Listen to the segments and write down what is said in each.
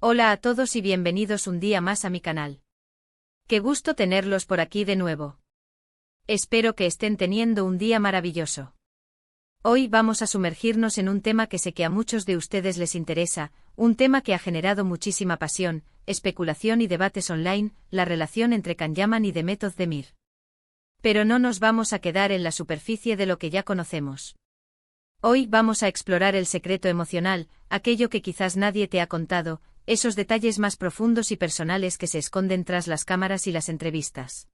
Hola a todos y bienvenidos un día más a mi canal. Qué gusto tenerlos por aquí de nuevo. Espero que estén teniendo un día maravilloso. Hoy vamos a sumergirnos en un tema que sé que a muchos de ustedes les interesa, un tema que ha generado muchísima pasión, especulación y debates online, la relación entre Can Yaman y Demet Özdemir. Pero no nos vamos a quedar en la superficie de lo que ya conocemos. Hoy vamos a explorar el secreto emocional, aquello que quizás nadie te ha contado, esos detalles más profundos y personales que se esconden tras las cámaras y las entrevistas.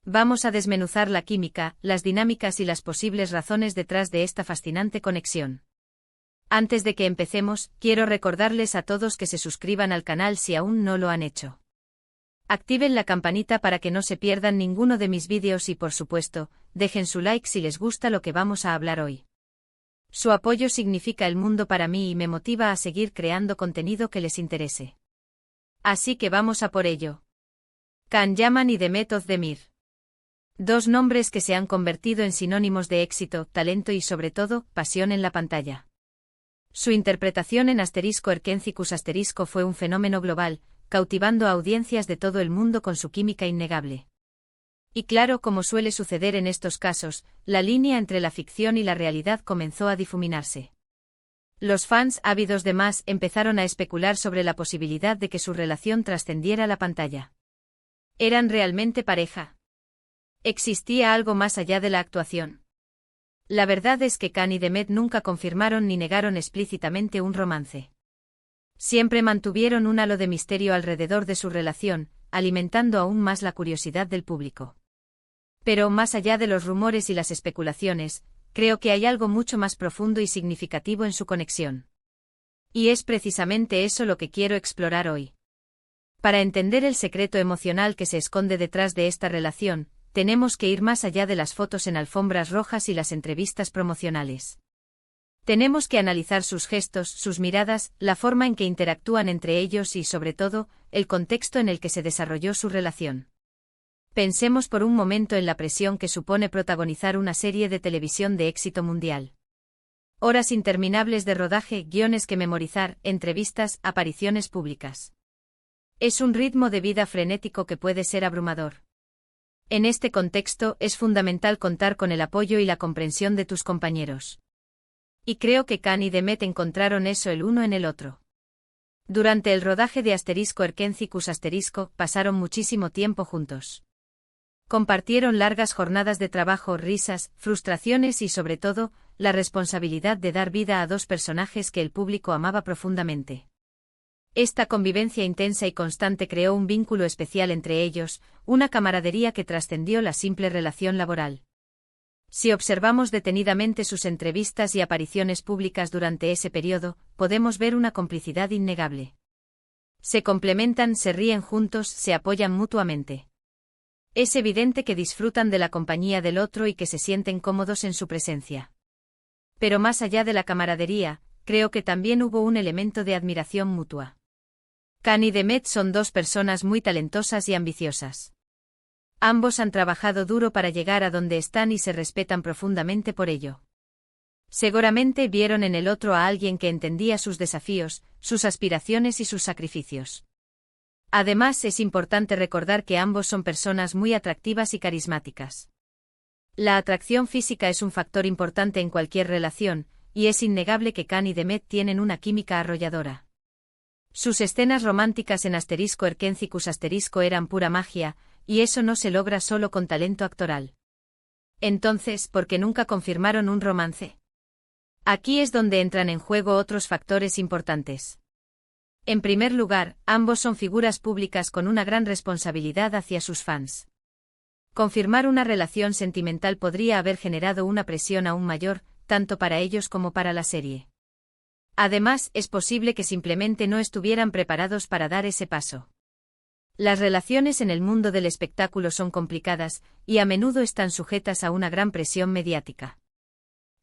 Vamos a desmenuzar la química, las dinámicas y las posibles razones detrás de esta fascinante conexión. Antes de que empecemos, quiero recordarles a todos que se suscriban al canal si aún no lo han hecho. Activen la campanita para que no se pierdan ninguno de mis vídeos y por supuesto, dejen su like si les gusta lo que vamos a hablar hoy. Su apoyo significa el mundo para mí y me motiva a seguir creando contenido que les interese. Así que vamos a por ello. Can Yaman y Demet Özdemir. Dos nombres que se han convertido en sinónimos de éxito, talento y sobre todo, pasión en la pantalla. Su interpretación en *Erkencikus* fue un fenómeno global, cautivando a audiencias de todo el mundo con su química innegable. Y claro, como suele suceder en estos casos, la línea entre la ficción y la realidad comenzó a difuminarse. Los fans, ávidos de más, empezaron a especular sobre la posibilidad de que su relación trascendiera la pantalla. ¿Eran realmente pareja? ¿Existía algo más allá de la actuación? La verdad es que Can y Demet nunca confirmaron ni negaron explícitamente un romance. Siempre mantuvieron un halo de misterio alrededor de su relación, alimentando aún más la curiosidad del público. Pero más allá de los rumores y las especulaciones, creo que hay algo mucho más profundo y significativo en su conexión. Y es precisamente eso lo que quiero explorar hoy. Para entender el secreto emocional que se esconde detrás de esta relación, tenemos que ir más allá de las fotos en alfombras rojas y las entrevistas promocionales. Tenemos que analizar sus gestos, sus miradas, la forma en que interactúan entre ellos y, sobre todo, el contexto en el que se desarrolló su relación. Pensemos por un momento en la presión que supone protagonizar una serie de televisión de éxito mundial. Horas interminables de rodaje, guiones que memorizar, entrevistas, apariciones públicas. Es un ritmo de vida frenético que puede ser abrumador. En este contexto, es fundamental contar con el apoyo y la comprensión de tus compañeros. Y creo que Can y Demet encontraron eso el uno en el otro. Durante el rodaje de *Erkencikus* pasaron muchísimo tiempo juntos. Compartieron largas jornadas de trabajo, risas, frustraciones y sobre todo, la responsabilidad de dar vida a dos personajes que el público amaba profundamente. Esta convivencia intensa y constante creó un vínculo especial entre ellos, una camaradería que trascendió la simple relación laboral. Si observamos detenidamente sus entrevistas y apariciones públicas durante ese periodo, podemos ver una complicidad innegable. Se complementan, se ríen juntos, se apoyan mutuamente. Es evidente que disfrutan de la compañía del otro y que se sienten cómodos en su presencia. Pero más allá de la camaradería, creo que también hubo un elemento de admiración mutua. Can y Demet son dos personas muy talentosas y ambiciosas. Ambos han trabajado duro para llegar a donde están y se respetan profundamente por ello. Seguramente vieron en el otro a alguien que entendía sus desafíos, sus aspiraciones y sus sacrificios. Además, es importante recordar que ambos son personas muy atractivas y carismáticas. La atracción física es un factor importante en cualquier relación, y es innegable que Can y Demet tienen una química arrolladora. Sus escenas románticas en *Erkencikus* eran pura magia, y eso no se logra solo con talento actoral. Entonces, ¿por qué nunca confirmaron un romance? Aquí es donde entran en juego otros factores importantes. En primer lugar, ambos son figuras públicas con una gran responsabilidad hacia sus fans. Confirmar una relación sentimental podría haber generado una presión aún mayor, tanto para ellos como para la serie. Además, es posible que simplemente no estuvieran preparados para dar ese paso. Las relaciones en el mundo del espectáculo son complicadas, y a menudo están sujetas a una gran presión mediática.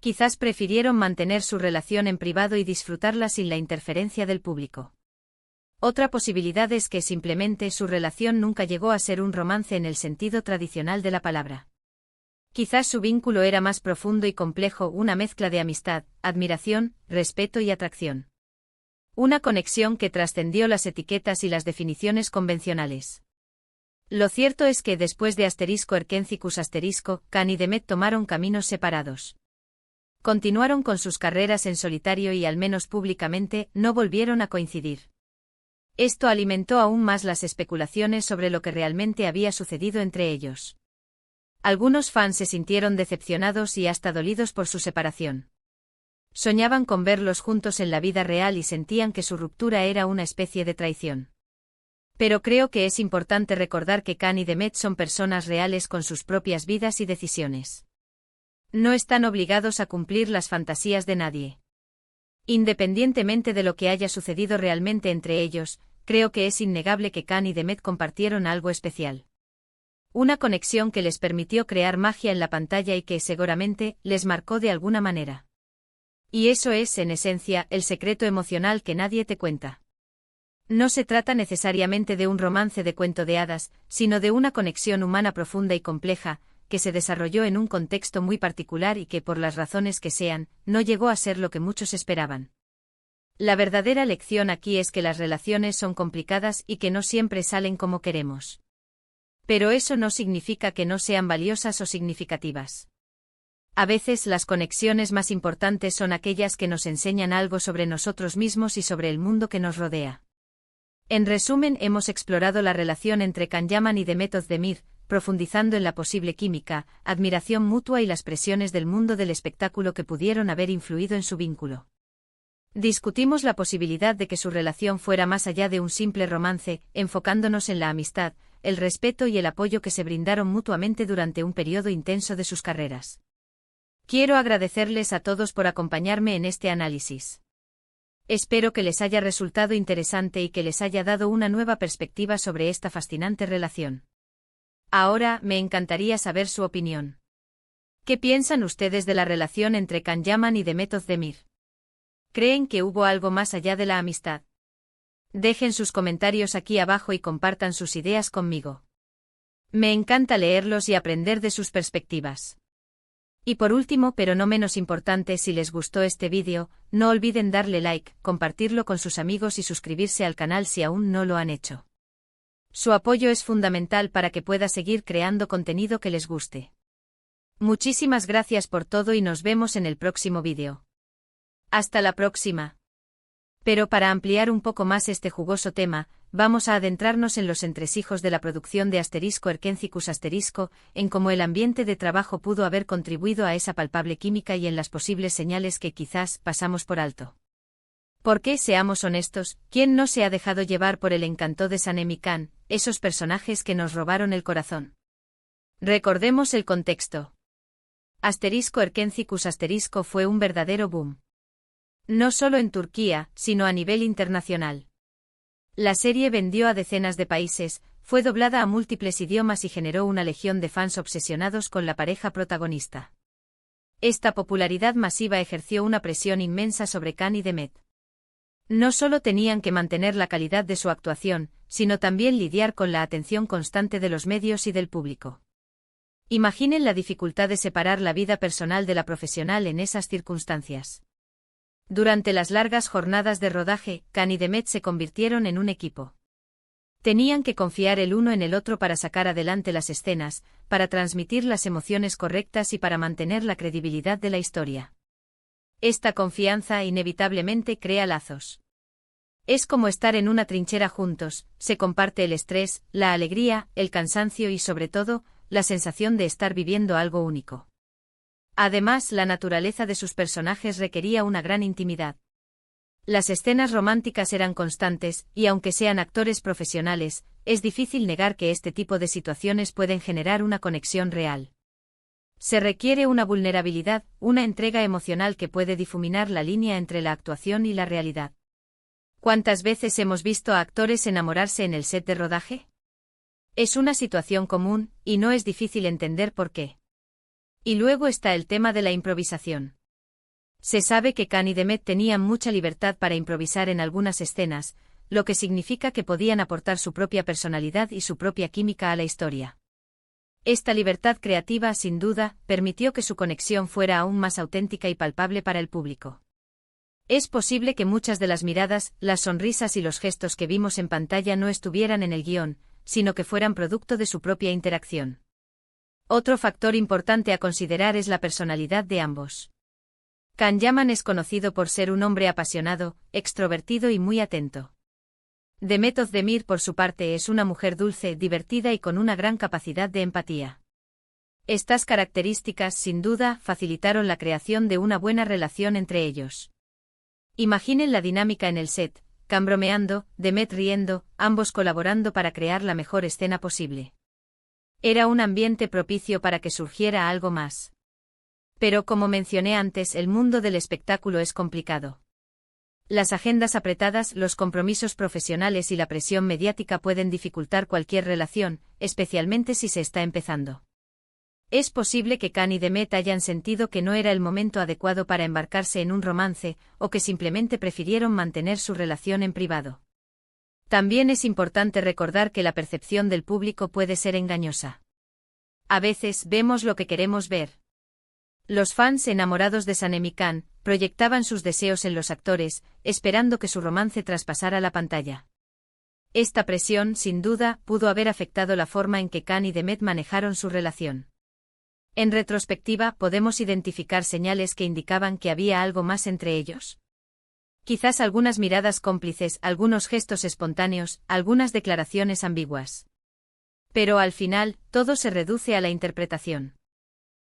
Quizás prefirieron mantener su relación en privado y disfrutarla sin la interferencia del público. Otra posibilidad es que simplemente su relación nunca llegó a ser un romance en el sentido tradicional de la palabra. Quizás su vínculo era más profundo y complejo, una mezcla de amistad, admiración, respeto y atracción. Una conexión que trascendió las etiquetas y las definiciones convencionales. Lo cierto es que después de *Erkencicus*, Khan y Demet tomaron caminos separados. Continuaron con sus carreras en solitario y al menos públicamente no volvieron a coincidir. Esto alimentó aún más las especulaciones sobre lo que realmente había sucedido entre ellos. Algunos fans se sintieron decepcionados y hasta dolidos por su separación. Soñaban con verlos juntos en la vida real y sentían que su ruptura era una especie de traición. Pero creo que es importante recordar que Khan y Demet son personas reales con sus propias vidas y decisiones. No están obligados a cumplir las fantasías de nadie. Independientemente de lo que haya sucedido realmente entre ellos, creo que es innegable que Khan y Demet compartieron algo especial. Una conexión que les permitió crear magia en la pantalla y que, seguramente, les marcó de alguna manera. Y eso es, en esencia, el secreto emocional que nadie te cuenta. No se trata necesariamente de un romance de cuento de hadas, sino de una conexión humana profunda y compleja, que se desarrolló en un contexto muy particular y que, por las razones que sean, no llegó a ser lo que muchos esperaban. La verdadera lección aquí es que las relaciones son complicadas y que no siempre salen como queremos. Pero eso no significa que no sean valiosas o significativas. A veces las conexiones más importantes son aquellas que nos enseñan algo sobre nosotros mismos y sobre el mundo que nos rodea. En resumen, hemos explorado la relación entre Khan Yaman y Demet Özdemir, profundizando en la posible química, admiración mutua y las presiones del mundo del espectáculo que pudieron haber influido en su vínculo. Discutimos la posibilidad de que su relación fuera más allá de un simple romance, enfocándonos en la amistad, el respeto y el apoyo que se brindaron mutuamente durante un periodo intenso de sus carreras. Quiero agradecerles a todos por acompañarme en este análisis. Espero que les haya resultado interesante y que les haya dado una nueva perspectiva sobre esta fascinante relación. Ahora, me encantaría saber su opinión. ¿Qué piensan ustedes de la relación entre Khan Yaman y Demet Özdemir? ¿Creen que hubo algo más allá de la amistad? Dejen sus comentarios aquí abajo y compartan sus ideas conmigo. Me encanta leerlos y aprender de sus perspectivas. Y por último, pero no menos importante, si les gustó este vídeo, no olviden darle like, compartirlo con sus amigos y suscribirse al canal si aún no lo han hecho. Su apoyo es fundamental para que pueda seguir creando contenido que les guste. Muchísimas gracias por todo y nos vemos en el próximo vídeo. Hasta la próxima. Pero para ampliar un poco más este jugoso tema, vamos a adentrarnos en los entresijos de la producción de *Erkencicus*, en cómo el ambiente de trabajo pudo haber contribuido a esa palpable química y en las posibles señales que quizás pasamos por alto. Porque, seamos honestos, ¿quién no se ha dejado llevar por el encanto de Sanem y Khan, esos personajes que nos robaron el corazón? Recordemos el contexto. *Erkencicus* fue un verdadero boom. No solo en Turquía, sino a nivel internacional. La serie vendió a decenas de países, fue doblada a múltiples idiomas y generó una legión de fans obsesionados con la pareja protagonista. Esta popularidad masiva ejerció una presión inmensa sobre Khan y Demet. No solo tenían que mantener la calidad de su actuación, sino también lidiar con la atención constante de los medios y del público. Imaginen la dificultad de separar la vida personal de la profesional en esas circunstancias. Durante las largas jornadas de rodaje, Khan y Demet se convirtieron en un equipo. Tenían que confiar el uno en el otro para sacar adelante las escenas, para transmitir las emociones correctas y para mantener la credibilidad de la historia. Esta confianza inevitablemente crea lazos. Es como estar en una trinchera juntos, se comparte el estrés, la alegría, el cansancio y sobre todo, la sensación de estar viviendo algo único. Además, la naturaleza de sus personajes requería una gran intimidad. Las escenas románticas eran constantes, y aunque sean actores profesionales, es difícil negar que este tipo de situaciones pueden generar una conexión real. Se requiere una vulnerabilidad, una entrega emocional que puede difuminar la línea entre la actuación y la realidad. ¿Cuántas veces hemos visto a actores enamorarse en el set de rodaje? Es una situación común, y no es difícil entender por qué. Y luego está el tema de la improvisación. Se sabe que Khan y Demet tenían mucha libertad para improvisar en algunas escenas, lo que significa que podían aportar su propia personalidad y su propia química a la historia. Esta libertad creativa, sin duda, permitió que su conexión fuera aún más auténtica y palpable para el público. Es posible que muchas de las miradas, las sonrisas y los gestos que vimos en pantalla no estuvieran en el guión, sino que fueran producto de su propia interacción. Otro factor importante a considerar es la personalidad de ambos. Can Yaman es conocido por ser un hombre apasionado, extrovertido y muy atento. Demet Özdemir, por su parte, es una mujer dulce, divertida y con una gran capacidad de empatía. Estas características, sin duda, facilitaron la creación de una buena relación entre ellos. Imaginen la dinámica en el set, Can bromeando, Demet riendo, ambos colaborando para crear la mejor escena posible. Era un ambiente propicio para que surgiera algo más. Pero como mencioné antes, el mundo del espectáculo es complicado. Las agendas apretadas, los compromisos profesionales y la presión mediática pueden dificultar cualquier relación, especialmente si se está empezando. Es posible que Can y Demet hayan sentido que no era el momento adecuado para embarcarse en un romance, o que simplemente prefirieron mantener su relación en privado. También es importante recordar que la percepción del público puede ser engañosa. A veces vemos lo que queremos ver. Los fans enamorados de Sanem y Can proyectaban sus deseos en los actores, esperando que su romance traspasara la pantalla. Esta presión, sin duda, pudo haber afectado la forma en que Can y Demet manejaron su relación. En retrospectiva, podemos identificar señales que indicaban que había algo más entre ellos. Quizás algunas miradas cómplices, algunos gestos espontáneos, algunas declaraciones ambiguas. Pero al final, todo se reduce a la interpretación.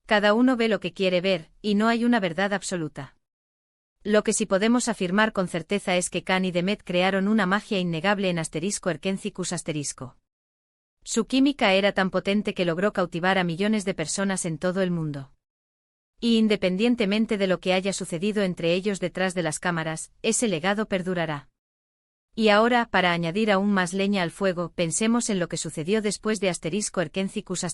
Cada uno ve lo que quiere ver, y no hay una verdad absoluta. Lo que sí podemos afirmar con certeza es que Can y Demet crearon una magia innegable en *Erkencicus*. Su química era tan potente que logró cautivar a millones de personas en todo el mundo. Y independientemente de lo que haya sucedido entre ellos detrás de las cámaras, ese legado perdurará. Y ahora, para añadir aún más leña al fuego, pensemos en lo que sucedió después de *Erkencicus*.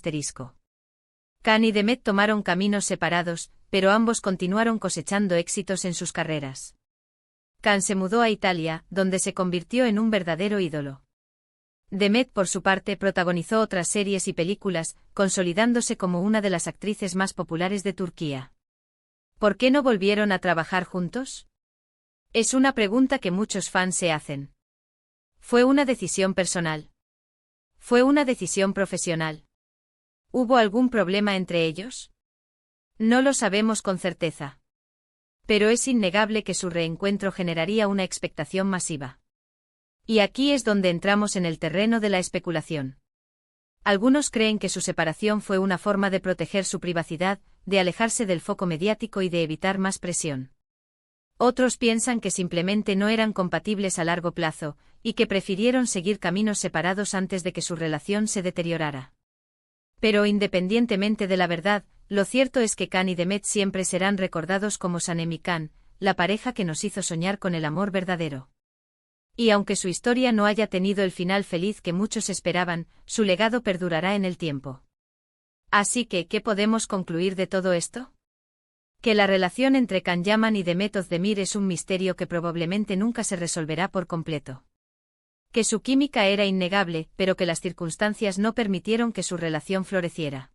Can y Demet tomaron caminos separados, pero ambos continuaron cosechando éxitos en sus carreras. Can se mudó a Italia, donde se convirtió en un verdadero ídolo. Demet, por su parte, protagonizó otras series y películas, consolidándose como una de las actrices más populares de Turquía. ¿Por qué no volvieron a trabajar juntos? Es una pregunta que muchos fans se hacen. ¿Fue una decisión personal? ¿Fue una decisión profesional? ¿Hubo algún problema entre ellos? No lo sabemos con certeza. Pero es innegable que su reencuentro generaría una expectación masiva. Y aquí es donde entramos en el terreno de la especulación. Algunos creen que su separación fue una forma de proteger su privacidad, de alejarse del foco mediático y de evitar más presión. Otros piensan que simplemente no eran compatibles a largo plazo, y que prefirieron seguir caminos separados antes de que su relación se deteriorara. Pero independientemente de la verdad, lo cierto es que Can y Demet siempre serán recordados como Sanem y Can, la pareja que nos hizo soñar con el amor verdadero. Y aunque su historia no haya tenido el final feliz que muchos esperaban, su legado perdurará en el tiempo. Así que, ¿qué podemos concluir de todo esto? Que la relación entre Can Yaman y Demet Özdemir es un misterio que probablemente nunca se resolverá por completo. Que su química era innegable, pero que las circunstancias no permitieron que su relación floreciera.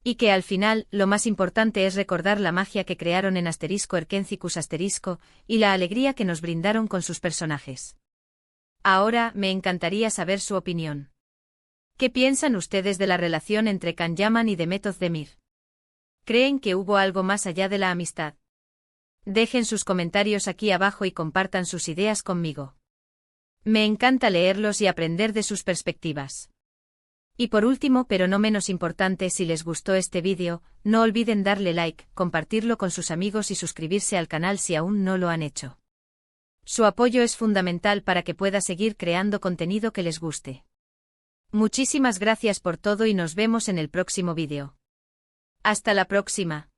Y que al final, lo más importante es recordar la magia que crearon en *Erkencicus* y la alegría que nos brindaron con sus personajes. Ahora, me encantaría saber su opinión. ¿Qué piensan ustedes de la relación entre Can Yaman y Demet Özdemir? ¿Creen que hubo algo más allá de la amistad? Dejen sus comentarios aquí abajo y compartan sus ideas conmigo. Me encanta leerlos y aprender de sus perspectivas. Y por último, pero no menos importante, si les gustó este vídeo, no olviden darle like, compartirlo con sus amigos y suscribirse al canal si aún no lo han hecho. Su apoyo es fundamental para que pueda seguir creando contenido que les guste. Muchísimas gracias por todo y nos vemos en el próximo vídeo. Hasta la próxima.